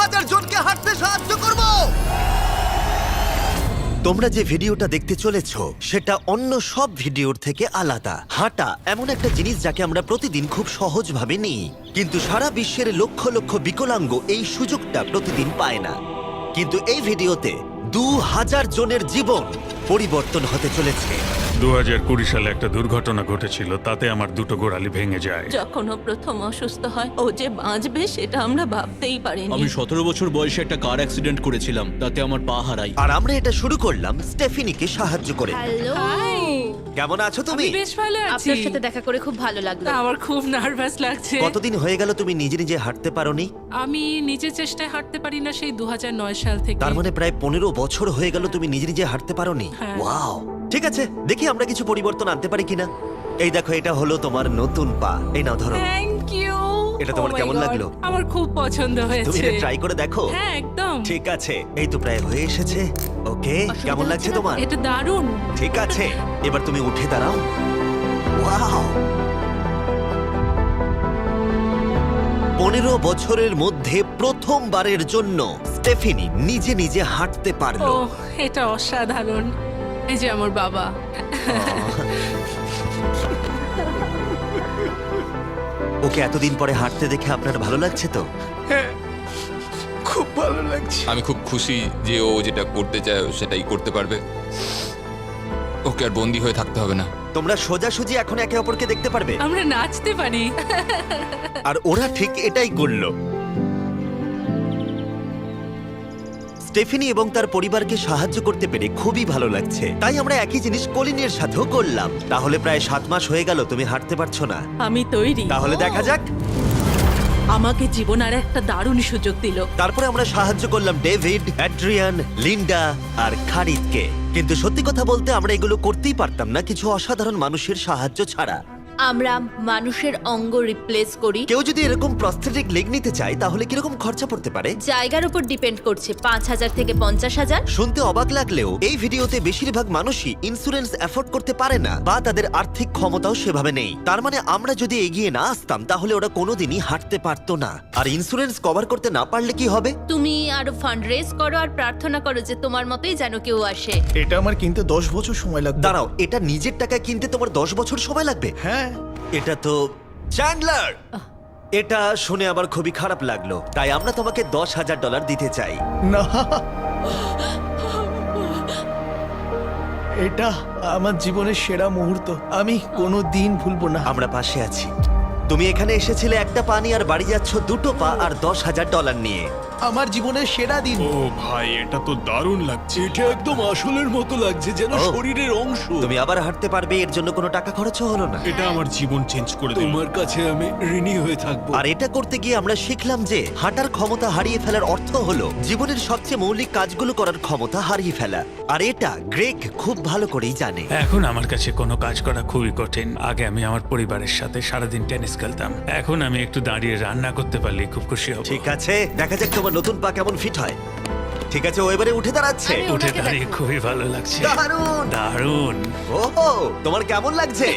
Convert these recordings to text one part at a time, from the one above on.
2000 জনকে হাঁটতে সাহায্য করব। তোমরা যে ভিডিওটা দেখতে চলেছো সেটা অন্য সব ভিডিওর থেকে আলাদা। হাঁটা এমন একটা জিনিস যাকে আমরা প্রতিদিন খুব সহজভাবে নিই, কিন্তু সারা বিশ্বের লক্ষ লক্ষ বিকলাঙ্গ এই সুযোগটা প্রতিদিন পায় না। কিন্তু এই ভিডিওতে 2000 জনের জীবন পরিবর্তন হতে চলেছে। 2020 সালে একটা দুর্ঘটনা ঘটেছিল, তাতে আমার দুটো গোড়ালি ভেঙে যায়। যখন ও প্রথম অসুস্থ হয়, ও যে বাঁচবে সেটা আমরা ভাবতেই পারিনি। আমি 17 বছর বয়সে একটা কার অ্যাক্সিডেন্ট করেছিলাম, তাতে আমার পা হারাই। আর আমরা এটা শুরু করলাম স্টেফিনিকে সাহায্য করে। হ্যালো, কেমন আছো তুমি? বেশ ভালো আছি। আপনার সাথে দেখা করে খুব ভালো লাগলো। আমার খুব নার্ভাস লাগছে। কতদিন হয়ে গেল তুমি নিজে নিজে হাঁটতে পারোনি? আমি নিজের চেষ্টায় হাঁটতে পারি না সেই 2009 সাল থেকে। তার মানে প্রায় 15 বছর হয়ে গেল তুমি নিজে নিজে হাঁটতে পারোনি। হ্যাঁ। ওয়াও, ঠিক আছে, দেখি আমরা কিছু পরিবর্তন আনতে পারি কিনা। এই দেখো, এটা হলো তোমার নতুন পা। এই নাও ধরো। Thank you. এটা তোমার কেমন লাগলো? আমার খুব পছন্দ তুমি হয়েছে। এটা ট্রাই করে দেখো। হ্যাঁ, একদম। ঠিক আছে, এই তো প্রায় হয়ে এসেছে। ওকে, কেমন লাগছে তোমার? এটা দারুণ। ঠিক আছে, এবার তুমি উঠে দাঁড়াও। ওয়াও, 15 বছরের মধ্যে প্রথমবারের জন্য স্টেফিনি নিজে নিজে হাঁটতে ও, পারলো। এটা অসাধারণ। এই যে আমার বাবা। ওকে এতদিন পরে হাঁটতে দেখে আপনার ভালো লাগছে তো? আমি খুব খুশি যে ও যেটা করতে চায় ও সেটাই করতে পারবে। ওকে আর বন্দি হয়ে থাকতে হবে না। তোমরা সোজাসুজি এখন একে অপরকে দেখতে পারবে। আমরা নাচতে পারি। আর ওরা ঠিক এটাই করলো। স্টেফিনি এবং তার পরিবারকে সাহায্য করতে পেরে খুবই ভালো লাগছে। তাই আমরা একই জিনিস কলিনের সাথেও করলাম। তাহলে প্রায় 7 মাস হয়ে গেল তুমি হাঁটতে পারছো না। আমি তৈরি। তাহলে দেখা যাক। আমাকে জীবন আর একটা দারুণ সুযোগ দিল। তারপরে আমরা সাহায্য করলাম ডেভিড, অ্যাড্রিয়ান, লিন্ডা আর খারিদকে। কিন্তু সত্যি কথা বলতে আমরা এগুলো করতেই পারতাম না কিছু অসাধারণ মানুষের সাহায্য ছাড়া। আমরা মানুষের অঙ্গ রিপ্লেস করি। কেউ যদি এরকম প্রস্থেটিক লেগ নিতে চায় তাহলে কিরকম খরচা পড়তে পারে? জায়গার উপর ডিপেন্ড করছে, 5,000 থেকে 50,000। শুনতে অবাক লাগলেও এই ভিডিওতে বেশিরভাগ মানুষই ইন্স্যুরেন্স অ্যাফোর্ড করতে পারে না বা তাদের আর্থিক ক্ষমতাও সেভাবে নেই। তার মানে আমরা যদি এগিয়ে না আসতাম তাহলে ওরা কোনোদিনই হাঁটতে পারতো না। আর ইন্স্যুরেন্স কভার করতে না পারলে কি হবে? তুমি আরো ফান্ড রেজ করো আর প্রার্থনা করো যে তোমার মতোই যেন কেউ আসে। এটা আমার কিনতে 10 বছর সময় লাগবে। দাঁড়াও, এটা নিজের টাকায় কিনতে তোমার 10 বছর সময় লাগবে? হ্যাঁ। এটা তো চ্যান্ডলার, এটা শুনে আবার খুবই খারাপ লাগলো। তাই আমরা তোমাকে $10,000 দিতে চাই। না, এটা আমার জীবনের সেরা মুহূর্ত, আমি কোনো দিন ভুলবো না। আমরা পাশে আছি। তুমি এখানে এসেছিলে একটা পা নিয়ে আর বাড়ি যাচ্ছ দুটো পা আর $10,000 নিয়ে। আমার জীবনের সেরা দিন। ও ভাই, এটা তো দারুণ লাগছে। এটা একদম আসলের মতো লাগছে, যেন ও। শরীরের অংশ। তুমি আবার হাঁটতে পারবে, এর জন্য কোনো টাকা খরচও হলো না। এটা আমার জীবন চেঞ্জ করে দিল। তোমার কাছে আমি ঋণী হয়ে থাকবো। আর এটা করতে গিয়ে আমরা শিখলাম যে হাঁটার ক্ষমতা হারিয়ে ফেলার অর্থ হলো জীবনের সবচেয়ে মৌলিক কাজগুলো করার ক্ষমতা হারিয়ে ফেলা। আর এটা গ্রেগ খুব ভালো করেই জানে। এখন আমার কাছে কোনো কাজ করা খুবই কঠিন। আগে আমি আমার পরিবারের সাথে সারাদিন টেনিস খেলতাম, এখন আমি একটু দাঁড়িয়ে রান্না করতে পারলে খুব খুশি হব। ঠিক আছে, দেখা যাক তোমার নতুন পা কেমন ফিট হয়। ঠিক আছে, ও এবারে উঠে দাঁড়াচ্ছে। আমি উঠে ওনাকে দাঁড়িয়ে দেখো। খুবই ভালো লাগছে। দারুণ। দারুণ। ওহো, তোমার কেমন লাগছে?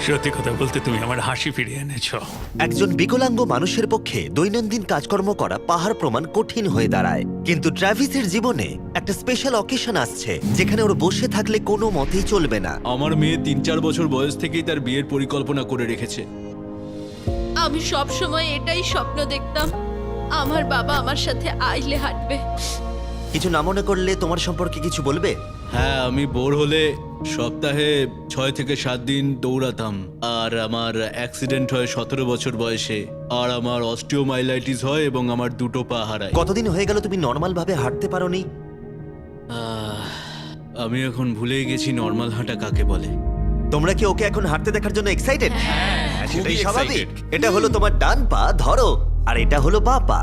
সত্যি কথা বলতে তুমি আমার হাসি ফিরিয়ে এনেছো। একজন বিকলাঙ্গ মানুষের পক্ষে দৈনন্দিন কাজকর্ম করা পাহাড় প্রমাণ কঠিন হয়ে দাঁড়ায়। কিন্তু ট্রাভিসের জীবনে একটা স্পেশাল অকেশন আসছে যেখানে ওর বসে থাকলে কোনো মতেই চলবে না। আমার মেয়ে 3-4 বছর বয়স থেকেই তার বিয়ের পরিকল্পনা করে রেখেছে। আমি সব সময় এটাই স্বপ্ন দেখতাম, আমার বাবা আমার সাথে আইলে হাঁটবে। কিছু না মনে করলে তোমার সম্পর্কে কিছু বলবে? হ্যাঁ, আমি বোর হলে সপ্তাহে 6 থেকে 7 দিন দৌড়াতাম। আর আমার অ্যাক্সিডেন্ট হয় 17 বছর বয়সে। আর আমার অস্টিওমাইলাইটিস হয় এবং আমার দুটো পা হারায়। কতদিন হয়ে গেল তুমি নর্মাল ভাবে হাঁটতে পারোনি? আমি এখন ভুলেই গেছি নর্মাল হাঁটা কাকে বলে। তোমরা কি ওকে এখন হাঁটতে দেখার জন্য এক্সাইটেড? সেটাই খুবই স্বাভাবিক। excited। এটা হলো তোমার ডান পা, ধরো, আর এটা হলো বাঁ পা।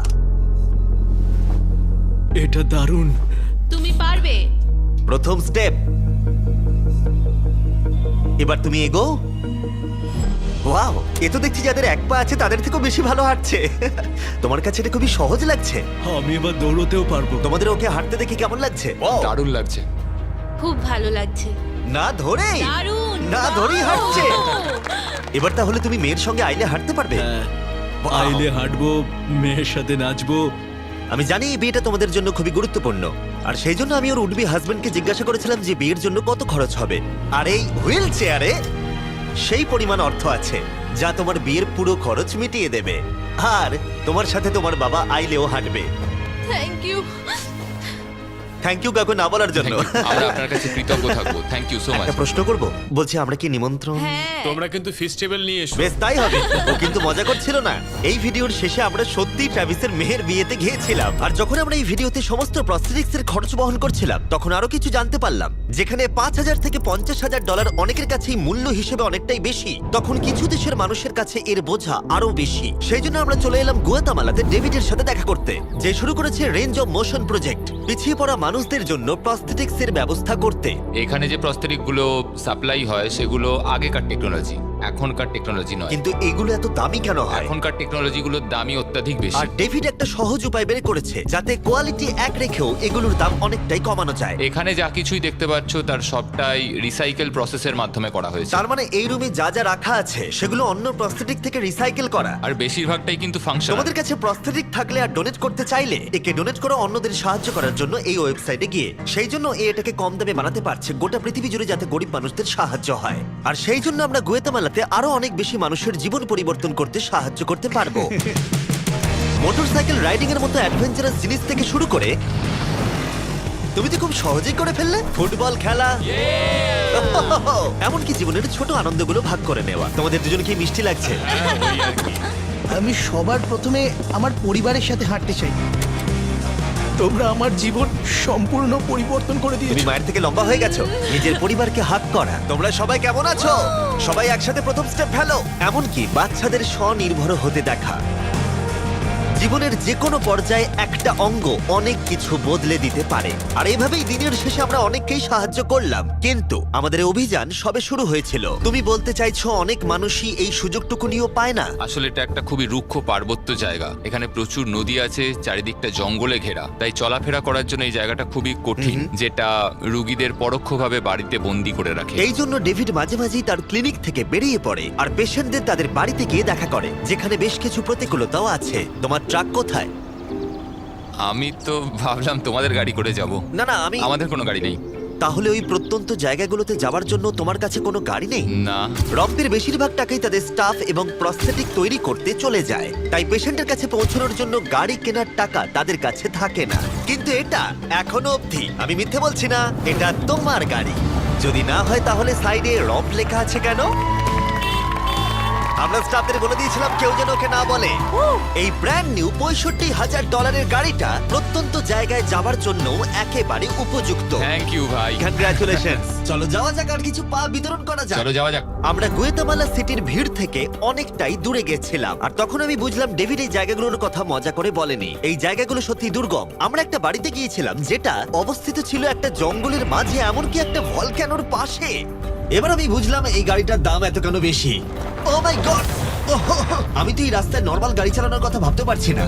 এটা দারুণ। তুমি পারবে। প্রথম স্টেপ। এবার তুমি এগো। ওয়াও, এ তো দেখছি যাদের এক পা আছে তাদের থেকেও বেশি ভালো হাঁটছে। তোমার কাছে এটা খুবই সহজ লাগছে। আমি এবার দৌড়তেও পারবো। তোমাদের ওকে হাঁটতে দেখে কেমন লাগছে? দারুণ লাগছে। খুব ভালো লাগছে। না ধরেই, দারুণ। না ধরেই হাঁটছে। দারুণ। এবার তাহলে তুমি মেয়ের সঙ্গে আইলে হাঁটতে পারবে? হ্যাঁ, Wow! আইলে হাঁটবো, মেয়ের সাথে নাচবো, আমি জানি এই বিয়েটা তোমাদের জন্য খুবই গুরুত্বপূর্ণ, আর সেই জন্য আমি ওর উডবি হাজবেন্ডকে জিজ্ঞাসা করেছিলাম যে বিয়ের জন্য কত খরচ হবে। আর এই হুইল চেয়ারে সেই পরিমাণ অর্থ আছে যা তোমার বিয়ের পুরো খরচ মিটিয়ে দেবে। আর তোমার সাথে তোমার বাবা আইলেও হাঁটবে। Thank you. থ্যাংক ইউ কাকু না বলার জন্য। আমরা আপনার কাছে কৃতজ্ঞ থাকবো, থ্যাংক ইউ সো মাচ। একটা প্রশ্ন করব, বলছি আমরা কি নিমন্ত্রণ? হ্যাঁ, তোমরা কিন্তু ফেস্টিভ্যাল নিয়ে এসো। বেশ তাই হবে। ও কিন্তু মজা করছিল না। এই ভিডিওর শেষে আমরা সত্যি ট্রাভিসের মেহের বিয়েতে গিয়েছিলাম, আর যখন আমরা এই ভিডিওতে সমস্ত প্রস্থেটিক্স এর খরচ বহন করছিলাম তখন আরো কিছু জানতে পারলাম। যেখানে $5,000 থেকে $50,000 অনেকের কাছেই মূল্য হিসেবে অনেকটাই বেশি, তখন কিছু দেশের মানুষের কাছে এর বোঝা আরো বেশি। সেই জন্য আমরা চলে এলাম গুয়াতামালাতে ডেভিডের সাথে দেখা করতে, যে শুরু করেছে রেঞ্জ অফ মোশন প্রজেক্ট, পিছিয়ে পড়া মানুষদের জন্য প্রস্থেটিক্স এর ব্যবস্থা করতে। এখানে যে প্রস্তরিক গুলো সাপ্লাই হয় সেগুলো আগেকার টেকনোলজি, এখনকার টেকনোলজি নয়। কিন্তু এগুলো এত দামি কেন হয়? এখনকার টেকনোলজি গুলোর দামই অত্যাধিক বেশি। আর ডেভিড একটা সহজ উপায় বের করেছে যাতে কোয়ালিটি এক রেখেও এগুলোর দাম অনেকটাই কমানো যায়। এখানে যা কিছুই দেখতে পাচ্ছ তার সবটাই রিসাইকেল প্রসেসের মাধ্যমে করা হয়েছে। তার মানে এই রুমে যা যা রাখা আছে সেগুলো অন্য প্রস্থেটিক থেকে রিসাইকেল করা। আর বেশিরভাগটাই কিন্তু ফাংশনাল। তোমাদের কাছে প্রস্থেটিক থাকলে আর ডোনেট করতে চাইলে একে ডোনেট করো অন্যদের সাহায্য করার জন্য এই ওয়েবসাইটে গিয়ে। সেই জন্য এটাকে কম দামে বানাতে পারছে গোটা পৃথিবী জুড়ে যাতে গরিব মানুষদের সাহায্য হয়। আর সেই জন্য আমরা গুয়েতামালাতে আরো অনেক বেশি মানুষের জীবন পরিবর্তন করতে সাহায্য করতে পারবো। মোটরসাইকেল রাইডিং এর মতো অ্যাডভেঞ্চারাস জিনিস থেকে শুরু করে তুমি তো খুব সহজেই করে ফেললে ফুটবল খেলা, এমনকি জীবনের ছোট আনন্দগুলো ভাগ করে নেওয়া। তোমাদের দুজনে কি মিষ্টি লাগছে? আমি সবার প্রথমে আমার পরিবারের সাথে হাঁটতে চাই। তোমরা আমার জীবন সম্পূর্ণ পরিবর্তন করে তুমি দিয়েছো। মায়ের থেকে লম্বা হয়ে গেছো। নিজের পরিবারকে হাত করা। তোমরা সবাই কেমন আছো? সবাই একসাথে প্রথম স্টেপ ফেলো। এমনকি বাচ্চাদের স্বনির্ভর হতে দেখা। জীবনের যে কোনো পর্যায়ে একটা অঙ্গ অনেক কিছু বদলে দিতে পারে। আর এভাবেই দিনের শেষে আমরা অনেককেই সাহায্য করলাম, কিন্তু আমাদের অভিযান সবে শুরু হয়েছিল। তুমি বলতে চাইছো অনেক মানুষই এই সুযোগটুকু নিয়েও পায় না? আসলে এটা একটা খুবই রুক্ষ পার্বত্য জায়গা। এখানে প্রচুর নদী আছে, চারিদিকটা জঙ্গলে ঘেরা, তাই চলাফেরা করার জন্য এই জায়গাটা খুবই কঠিন, যেটা রুগীদের পরোক্ষভাবে বাড়িতে বন্দি করে রাখে। এই জন্য ডেভিড মাঝে মাঝেই তার ক্লিনিক থেকে বেরিয়ে পড়ে আর পেশেন্টদের তাদের বাড়িতে গিয়ে দেখা করে, যেখানে বেশ কিছু প্রতিকূলতাও আছে। তোমার ট্রাক কোথায়? আমি তো ভাবলাম তোমাদের গাড়ি করে যাব। না না, আমাদের কোনো গাড়ি নেই। তাহলে ওই প্রত্যন্ত জায়গাগুলোতে যাওয়ার জন্য তোমার কাছে কোনো গাড়ি নেই? না। রম্পের বেশিরভাগ টাকাই তাদের স্টাফ এবং প্রস্থেটিক তৈরি করতে চলে যায়, তাই পেশেন্টের কাছে পৌঁছানোর জন্য গাড়ি কেনার টাকা তাদের কাছে থাকে না। কিন্তু এটা এখনো অবধি, আমি মিথ্যে বলছি না, এটা তোমার গাড়ি। যদি না হয় তাহলে সাইডে রম্প লেখা আছে কেন? আমরা স্টাফদের বলে দিয়েছিলাম কেউ যেন ওকে না বলে। এই ব্র্যান্ড নিউ $65,000 গাড়িটা প্রত্যন্ত জায়গায় যাবার জন্য একেবারে উপযুক্ত। থ্যাংক ইউ ভাই। কনগ্রাচুলেশনস। চলো যাওয়া যাক আর কিছু পা বিতরণ করা যাক। চলো যাওয়া যাক। আমরা গুয়েতামালা সিটির ভিড় থেকে অনেকটাই দূরে গেছিলাম, আর তখন আমি বুঝলাম ডেভিড এই জায়গাগুলোর কথা মজা করে বলেনি। এই জায়গাগুলো সত্যি দুর্গম। আমরা একটা বাড়িতে গিয়েছিলাম যেটা অবস্থিত ছিল একটা জঙ্গলের মাঝে, এমনকি একটা ভলক্যানোর পাশে। এবার আমি বুঝলাম এই গাড়িটার দাম এত কেন বেশি। ও মাই গড! আমি তো এই রাস্তায় নরমাল গাড়ি চালানোর কথা ভাবতে পারছি না।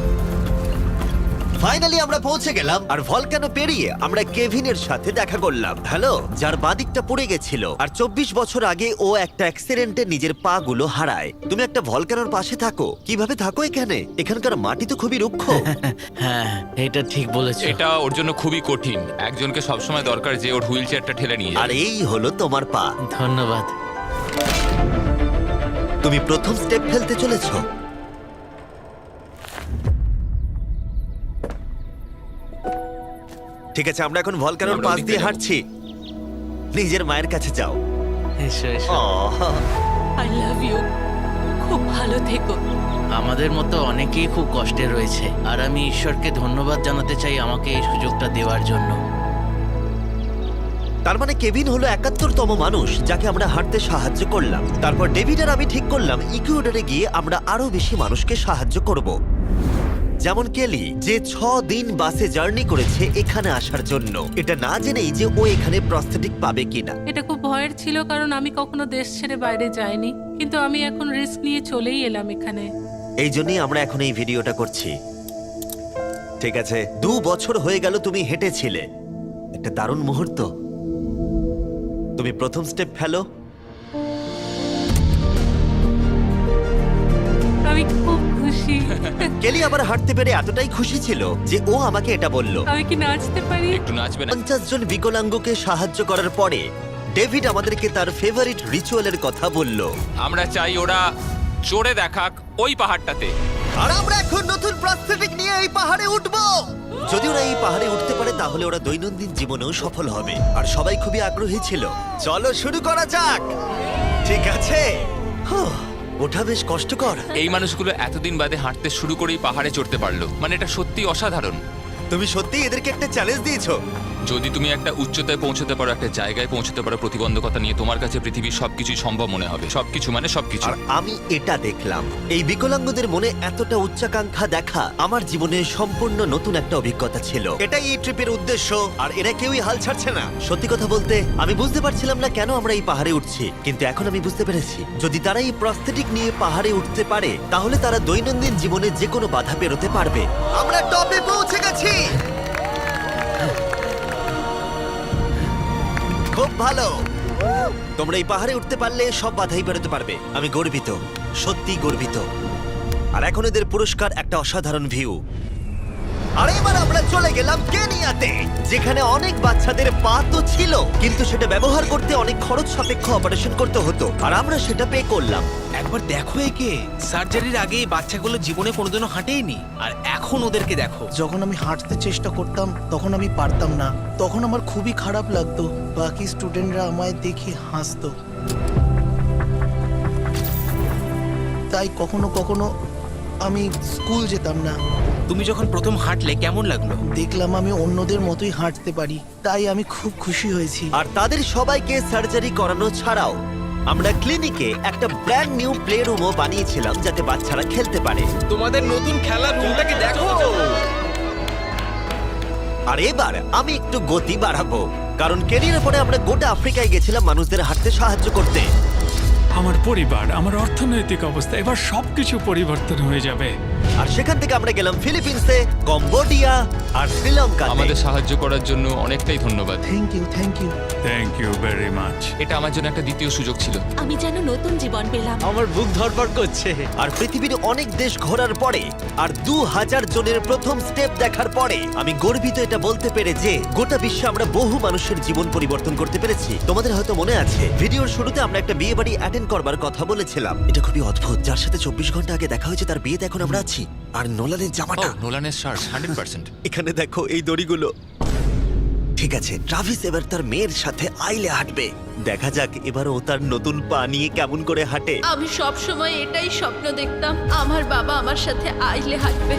ফাইনালি আমরা পৌঁছে গেলাম, আর ভলকানো পেরিয়ে আমরা কেভিনের সাথে দেখা করলাম। হ্যালো, যার বাদিকটা পড়ে গেছিল, আর 24 বছর আগে ও একটা অ্যাক্সিডেন্টে নিজের পা গুলো হারায়। তুমি একটা ভলকানোর পাশে থাকো, কিভাবে থাকো এখানে? এখানকার মাটি তো খুবই রুক্ষ। হ্যাঁ, এটা ঠিক বলেছো। এটা ওর জন্য খুবই কঠিন। একজনকে সবসময় দরকার যে ওর হুইল চেয়ারটা ঠেলে নিয়ে আর যায়। এই হলো তোমার পা। ধন্যবাদ। তুমি প্রথম স্টেপ ফেলতে চলেছো। ঠিক আছে, আমরা এখন ভলকানোর আমরা পাশ ওদিকে দিয়ে যাবো। হাঁটছি। নিজের মায়ের কাছে যাও। এসো এসো। আহ, আই লাভ ইউ। খুব ভালো থেকো। আমাদের মতো অনেকেই খুব কষ্টে রয়েছে, আর আমি ঈশ্বরকে ধন্যবাদ জানাতে চাই আমাকে এই সুযোগটা দেওয়ার জন্য। তার মানে কেভিন হলো 71তম মানুষ যাকে আমরা হাঁটতে সাহায্য করলাম। তারপর ডেভিড আর আমি ঠিক করলাম ইকুয়েডরে গিয়ে আমরা আরো বেশি মানুষকে সাহায্য করব, যেমন কেলি, যে 6 দিন বাসে জার্নি করেছে এখানে আসার জন্য, এটা না জেনেই যে ও এখানে প্রস্থেটিক পাবে কিনা। এটা খুব ভয়ের ছিল, কারণ আমি কখনো দেশ ছেড়ে বাইরে যাইনি, কিন্তু আমি এখন রিস্ক নিয়ে চলেই এলাম এখানে। এই জন্যই আমরা এখন এই ভিডিওটা করছি। ঠিক আছে, 2 বছর হয়ে গেল তুমি হেঁটেছিলে, একটা দারুণ মুহূর্ত। তুমি প্রথম স্টেপ ফেলো। আমি খুব খুশি। খুশি। কেলি আবার হাঁটতে পেরে এতটাই খুশি ছিল যে ও আমাকে এটা বলল। আমি কি নাচতে পারি? একটু নাচবে না? 50 জন বিকলাঙ্গকে সাহায্য করার পরে ডেভিড আমাদেরকে তার ফেভারিট রিচুয়ালের কথা বলল। আমরা চাই ওরা চড়ে দেখাক ওই পাহাড়টাতে। আর আমরা এখন নতুন প্রস্থেটিক নিয়ে এই পাহাড়ে উঠবো। যদি ওরা এই পাহাড়ে উঠতে পারে তাহলে ওরা দৈনন্দিন জীবনেও সফল হবে। আর সবাই খুবই আগ্রহী ছিল। চলো শুরু করা যাক। ঠিক আছে। হুঁ, ওঠা বেশ কষ্টকর। এই মানুষগুলো এতদিন বাদে হাঁটতে শুরু করেই পাহাড়ে চড়তে পারলো, মানে এটা সত্যি অসাধারণ। তুমি সত্যি এদেরকে একটা চ্যালেঞ্জ দিয়েছো। যদি তুমি একটা উচ্চতায় পৌঁছতে পারো, একটা জায়গায় পৌঁছতে পারো প্রতিবন্ধকতা নিয়ে, তোমার কাছে পৃথিবীর সবকিছুই সম্ভব মনে হবে। সবকিছু মানে সবকিছু। আর আমি এটা দেখলাম, এই বিকলাঙ্গদের মনে এতটা উচ্চাকাঙ্ক্ষা দেখা আমার জীবনে সম্পূর্ণ নতুন একটা অভিজ্ঞতা ছিল। এটাই এই ট্রিপের উদ্দেশ্য। আর এরা কেউই হাল ছাড়ছে না। সত্যি কথা বলতে আমি বুঝতে পারছিলাম না কেন আমরা এই পাহাড়ে উঠছি, কিন্তু এখন আমি বুঝতে পেরেছি যদি তারা এই প্রস্থেটিক নিয়ে পাহাড়ে উঠতে পারে তাহলে তারা দৈনন্দিন জীবনে যে কোনো বাধা পেরোতে পারবে। আমরা টপে পৌঁছে গেছি। খুব ভালো। তোমরা এই পাহাড়ে উঠতে পারলে সব বাধাই বেরোতে পারবে। আমি গর্বিত, সত্যি গর্বিত। আর এখন এদের পুরস্কার একটা অসাধারণ ভিউ। আর এবার আমরা চলে গেলাম কেনিয়াতে, যেখানে অনেক বাচ্চাদের পা তো ছিল কিন্তু সেটা ব্যবহার করতে অনেক খরচ সাপেক্ষ অপারেশন করতে হতো, আর আমরা সেটা পে করলাম। একবার দেখো একে, সার্জারির আগে এই বাচ্চাগুলো জীবনে কোনোদিনও হাঁটেইনি, আর এখন ওদেরকে দেখো। যখন আমি হাঁটতে চেষ্টা করতাম তখন আমি পারতাম না। তখন আমার খুবই খারাপ লাগতো। বাকি স্টুডেন্টরা আমায় দেখে হাসতো। তাই কখনো কখনো আমি স্কুল যেতাম না। তুমি যখন প্রথম হাঁটলে কেমন লাগলো? দেখলাম আমি অন্যদের মতোই হাঁটতে পারি, তাই আমি খুব খুশি হয়েছি। আর তাদের সবাইকে সার্জারি করানো ছাড়াও আমরা ক্লিনিকে একটা ব্র্যান্ড নিউ প্লে রুমও বানিয়েছিলাম যাতে বাচ্চারা খেলতে পারে। তোমাদের নতুন খেলার রুমটাকে দেখো। আর এবার আমি একটু গতি বাড়াবো, কারণ কেরিয়ার পরে আমরা গোটা আফ্রিকায় গেছিলাম মানুষদের হাঁটতে সাহায্য করতে। আমার পরিবার, আমার অর্থনৈতিক অবস্থা, এবার সবকিছু পরিবর্তন হয়ে যাবে। আর সেখান থেকে আমরা গেলাম ফিলিপিন্সে, কম্বোডিয়া আর শ্রীলঙ্কা। আমাদের সাহায্য করার জন্য অনেকটাই ধন্যবাদ। Thank you, thank you. Thank you very much. এটা আমার জন্য একটা দ্বিতীয় সুযোগ ছিল। আমি যেন নতুন জীবন পেলাম। আমার বুক ধরপড় করছে। আর পৃথিবীর অনেক দেশ ঘোরার পরে আর 2000 জনের প্রথম স্টেপ দেখার পরে আমি গর্বিত এটা বলতে পেরে যে গোটা বিশ্বে আমরা বহু মানুষের জীবন পরিবর্তন করতে পেরেছি। তোমাদের হয়তো মনে আছে ভিডিওর শুরুতে আমরা একটা বিয়ে বাড়ি অ্যাটেন্ড করবার কথা বলেছিলাম। এটা খুবই অদ্ভুত, যার সাথে 24 ঘন্টা আগে দেখা হয়েছে তার বিয়েতে এখন আমরা আছি। আর নোলানের জামাটা, নোলানের শার্ট 100%। এখানে দেখো এই দড়িগুলো। ঠিক আছে, ট্রাভিস এবার তার মেয়ের সাথে আইলে হাঁটবে। দেখা যাক এবার ও তার নতুন পা নিয়ে কেমন করে হাঁটে। আমি সব সময় এটাই স্বপ্ন দেখতাম, আমার বাবা আমার সাথে আইলে হাঁটবে।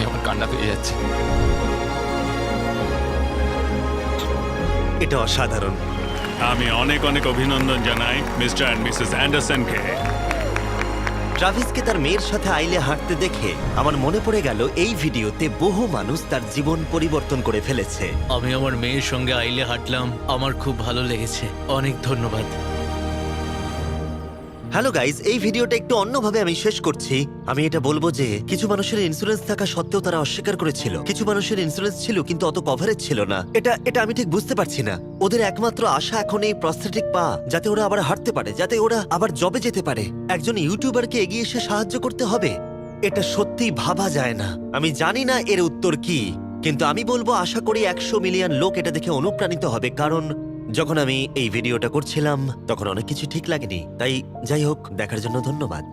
আমার কান্না পেয়ে যাচ্ছে। এটা অসাধারণ। আমি অনেক অনেক অভিনন্দন জানাই মিস্টার অ্যান্ড মিসেস অ্যান্ডারসনকে। ট্রাভিসকে তার মেয়ের সাথে আইলে হাঁটতে দেখে আমার মনে পড়ে গেল এই ভিডিওতে বহু মানুষ তার জীবন পরিবর্তন করে ফেলেছে। আমি আমার মেয়ের সঙ্গে আইলে হাঁটলাম, আমার খুব ভালো লেগেছে। অনেক ধন্যবাদ। হ্যালো গাইজ, এই ভিডিওটা একটু অন্যভাবে আমি শেষ করছি। আমি এটা বলবো যে কিছু মানুষের ইন্স্যুরেন্স থাকা সত্ত্বেও তারা অস্বীকার করেছিল। কিছু মানুষের ইন্স্যুরেন্স ছিল কিন্তু অত কভারেজ ছিল না। এটা আমি ঠিক বুঝতে পারছি না। ওদের একমাত্র আশা এখন এই প্রস্থেটিক পা, যাতে ওরা আবার হাঁটতে পারে, যাতে ওরা আবার জবে যেতে পারে। একজন ইউটিউবারকে এগিয়ে এসে সাহায্য করতে হবে, এটা সত্যিই ভাবা যায় না। আমি জানি না এর উত্তর কি, কিন্তু আমি বলবো আশা করি 100 মিলিয়ন লোক এটা দেখে অনুপ্রাণিত হবে। কারণ যখন আমি এই ভিডিওটা করছিলাম তখন অনেক কিছু ঠিক লাগেনি। তাই যাই হোক, দেখার জন্য ধন্যবাদ।